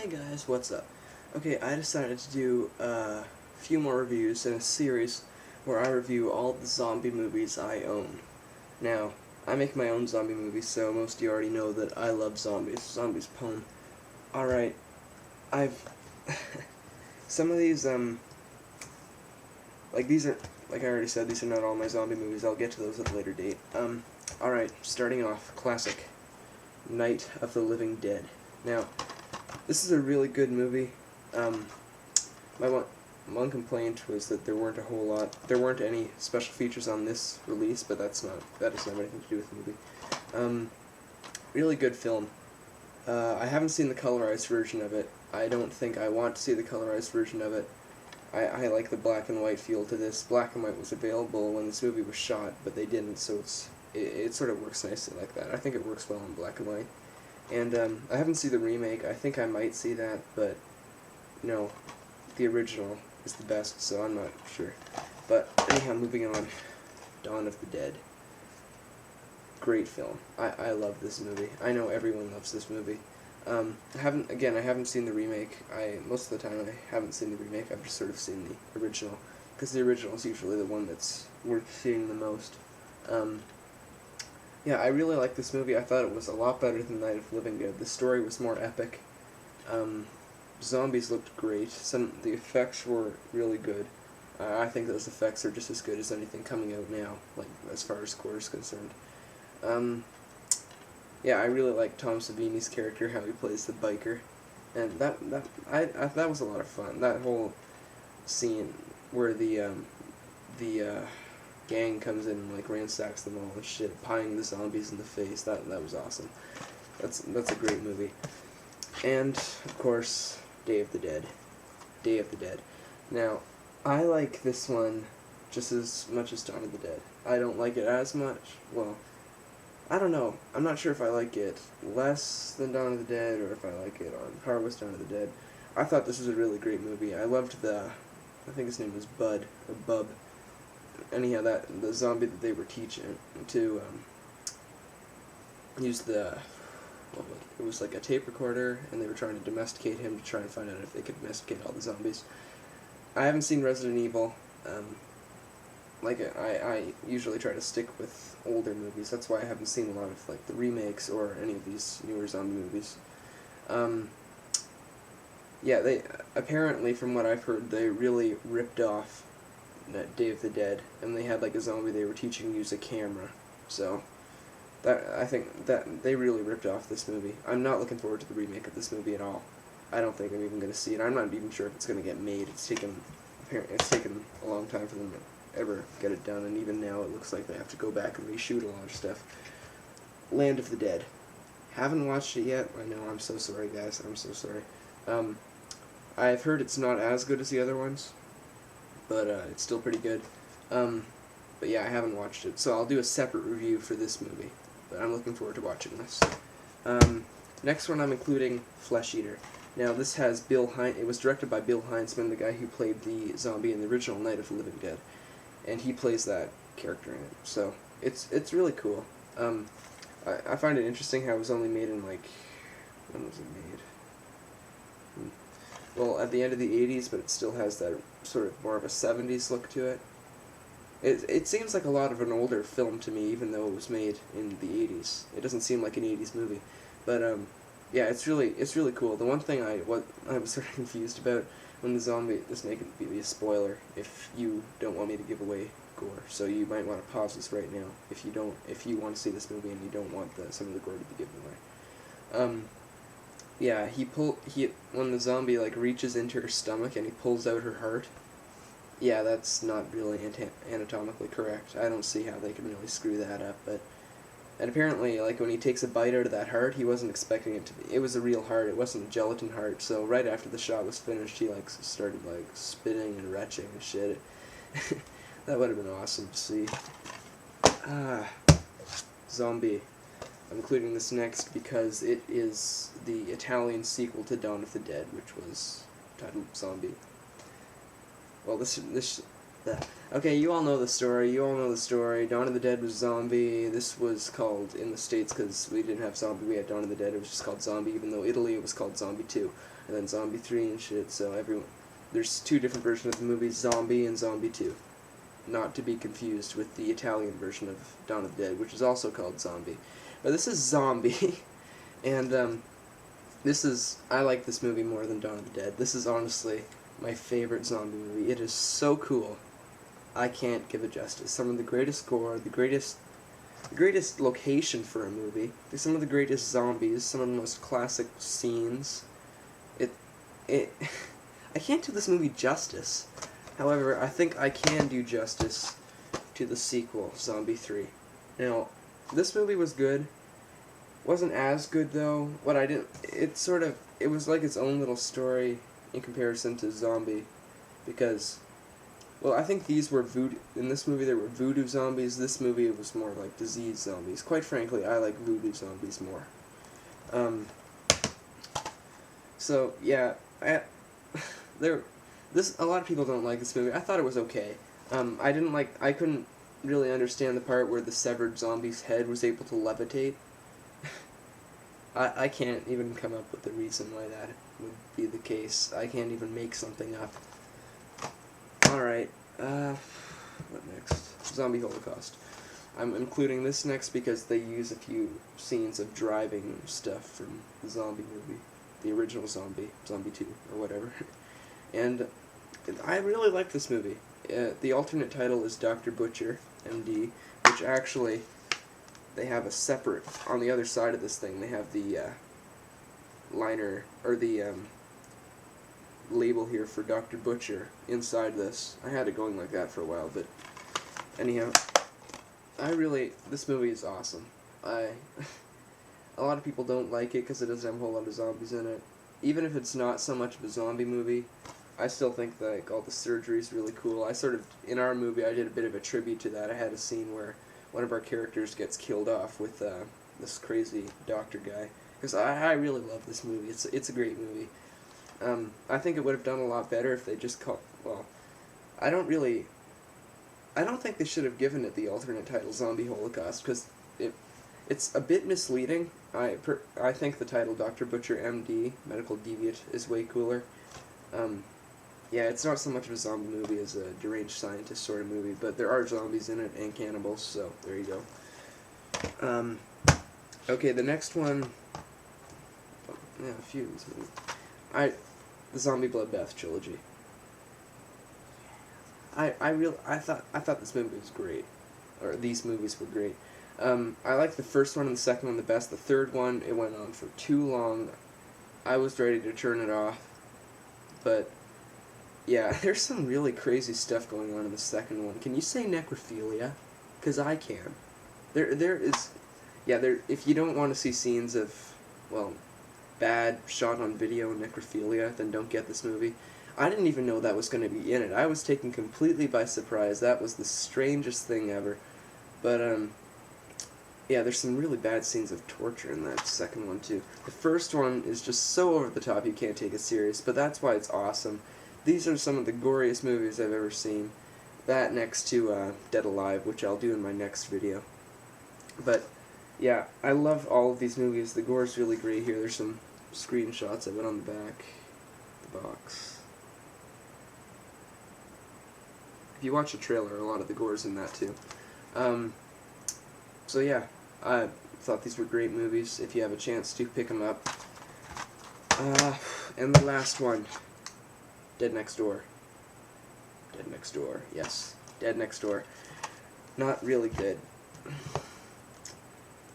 Hey guys, what's up? Okay, I decided to do a few more reviews in a series where I review all the zombie movies I own. Now, I make my own zombie movies, so most of you already know that I love zombies. Zombies poem. Alright, I've... some of these, like these are, like I already said, these are not all my zombie movies. I'll get to those at a later date. Alright, starting off, classic. Night of the Living Dead. Now, this is a really good movie. My one complaint was that there weren't any special features on this release, but that doesn't have anything to do with the movie. Really good film. I haven't seen the colorized version of it. I don't think I want to see the colorized version of it. I like the black and white feel to this. Black and white was available when this movie was shot, but they didn't, so it sort of works nicely like that. I think it works well in black and white. And I haven't seen the remake. I think I might see that, but no, the original is the best, so I'm not sure. But anyhow, moving on. Dawn of the Dead. Great film. I love this movie. I know everyone loves this movie. I haven't seen the remake. Most of the time I haven't seen the remake. I've just sort of seen the original, because the original is usually the one that's worth seeing the most. Yeah, I really like this movie. I thought it was a lot better than Night of the Living Dead. The story was more epic. Zombies looked great. The effects were really good. I think those effects are just as good as anything coming out now, like as far as gore is concerned. Yeah, I really like Tom Savini's character, how he plays the biker, and that was a lot of fun. That whole scene where the gang comes in and like ransacks them all and shit, pieing the zombies in the face. That was awesome. That's a great movie. And of course, Day of the Dead. Day of the Dead. Now, I like this one just as much as Dawn of the Dead. I don't like it as much. Well, I don't know. I'm not sure if I like it less than Dawn of the Dead or if I like it on par with Dawn of the Dead. I thought this was a really great movie. I loved I think his name was Bud or Bub. Anyhow, the zombie that they were teaching to use it was like a tape recorder, and they were trying to domesticate him to try and find out if they could domesticate all the zombies. I haven't seen Resident Evil. I usually try to stick with older movies. That's why I haven't seen a lot of like the remakes or any of these newer zombie movies. Yeah, they apparently, from what I've heard, they really ripped off that Day of the Dead, and they had like a zombie they were teaching to use a camera. So I think that they really ripped off this movie. I'm not looking forward to the remake of this movie at all. I don't think I'm even going to see it. I'm not even sure if it's going to get made. It's taken a long time for them to ever get it done, and even now it looks like they have to go back and reshoot a lot of stuff. Land of the Dead. Haven't watched it yet. I know, I'm so sorry, guys. I'm so sorry. I've heard it's not as good as the other ones, but it's still pretty good. But yeah, I haven't watched it, so I'll do a separate review for this movie. But I'm looking forward to watching this. Next one, I'm including Flesheater. Now, this has it was directed by Bill Heintzman, the guy who played the zombie in the original Night of the Living Dead, and he plays that character in it. So it's really cool. I find it interesting how it was only made in like, when was it made? Well, at the end of the 80s, but it still has that sort of more of a 70s look to it. It seems like a lot of an older film to me, even though it was made in the 80s. It doesn't seem like an 80s movie, but yeah, it's really cool. The one thing I was sort of confused about when the zombie, this may be a spoiler if you don't want me to give away gore, so you might want to pause this right now if you want to see this movie and you don't want some of the gore to be given away. Yeah, when the zombie like reaches into her stomach and he pulls out her heart. Yeah, that's not really anatomically correct. I don't see how they can really screw that up, and apparently, like, when he takes a bite out of that heart, he wasn't expecting it to be. It was a real heart. It wasn't a gelatin heart. So right after the shot was finished, he like started like spitting and retching and shit. That would have been awesome to see. Zombie. I'm including this next because it is the Italian sequel to Dawn of the Dead, which was titled Zombie. Well, okay, you all know the story. Dawn of the Dead was Zombie. This was called, in the States, because we didn't have Zombie, we had Dawn of the Dead. It was just called Zombie, even though Italy it was called Zombie 2. and then Zombie 3 and shit, so there's two different versions of the movie, Zombie and Zombie 2. Not to be confused with the Italian version of Dawn of the Dead, which is also called Zombie. But this is Zombie, and I like this movie more than Dawn of the Dead. This is honestly my favorite zombie movie. It is so cool. I can't give it justice. Some of the greatest gore, the greatest location for a movie, some of the greatest zombies, some of the most classic scenes. I can't do this movie justice. However, I think I can do justice to the sequel, Zombie 3. Now, this movie was good. Wasn't as good though. It was like its own little story in comparison to Zombie, because, well, I think these were in this movie there were voodoo zombies. This movie it was more like disease zombies. Quite frankly, I like voodoo zombies more. So yeah, a lot of people don't like this movie. I thought it was okay. I couldn't really understand the part where the severed zombie's head was able to levitate. I can't even come up with a reason why that would be the case. I can't even make something up. Alright, what next? Zombie Holocaust. I'm including this next because they use a few scenes of driving stuff from the Zombie movie. The original Zombie, Zombie 2, or whatever. And I really like this movie. The alternate title is Dr. Butcher, MD, which actually, they have a separate, on the other side of this thing, they have the liner, or the label here for Dr. Butcher inside this. I had it going like that for a while, but anyhow, this movie is awesome. A lot of people don't like it because it doesn't have a whole lot of zombies in it. Even if it's not so much of a zombie movie, I still think like all the surgery is really cool. In our movie, I did a bit of a tribute to that. I had a scene where one of our characters gets killed off with this crazy doctor guy. Because I really love this movie. It's a great movie. I think it would have done a lot better if they just I don't think they should have given it the alternate title, Zombie Holocaust, because it's a bit misleading. I think the title Dr. Butcher MD, Medical Deviant, is way cooler. Yeah, it's not so much of a zombie movie as a deranged scientist sort of movie, but there are zombies in it and cannibals, so there you go. Okay, the next one. Yeah, a few of these movies. The Zombie Bloodbath Trilogy. I thought this movie was great, or these movies were great. I liked the first one and the second one the best. The third one, it went on for too long. I was ready to turn it off, but yeah, there's some really crazy stuff going on in the second one. Can you say necrophilia? 'Cause I can. If you don't want to see scenes of, well, bad shot on video necrophilia, then don't get this movie. I didn't even know that was going to be in it. I was taken completely by surprise. That was the strangest thing ever. But, yeah, there's some really bad scenes of torture in that second one, too. The first one is just so over the top you can't take it serious, but that's why it's awesome. These are some of the goriest movies I've ever seen. That next to Dead Alive, which I'll do in my next video. But, yeah, I love all of these movies. The gore's really great here. There's some screenshots of it on the back of the box. If you watch the trailer, a lot of the gore's in that too. So yeah, I thought these were great movies. If you have a chance to pick them up. And the last one, Dead Next Door. Dead Next Door, yes. Dead Next Door. Not really good.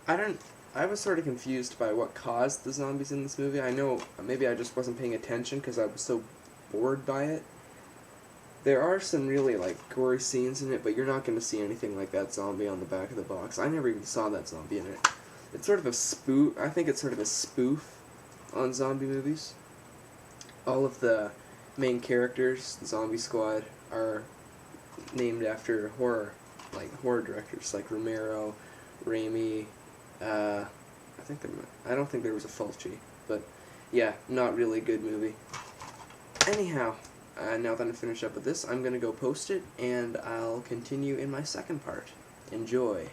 I was sort of confused by what caused the zombies in this movie. I know maybe I just wasn't paying attention because I was so bored by it. There are some really, like, gory scenes in it, but you're not going to see anything like that zombie on the back of the box. I never even saw that zombie in it. It's sort of a spoof. I think it's sort of a spoof on zombie movies. All of the main characters, the Zombie Squad, are named after horror directors, like Romero, Raimi. I don't think there was a Fulci, but yeah, not really a good movie. Anyhow, now that I'm finished up with this, I'm gonna go post it, and I'll continue in my second part. Enjoy.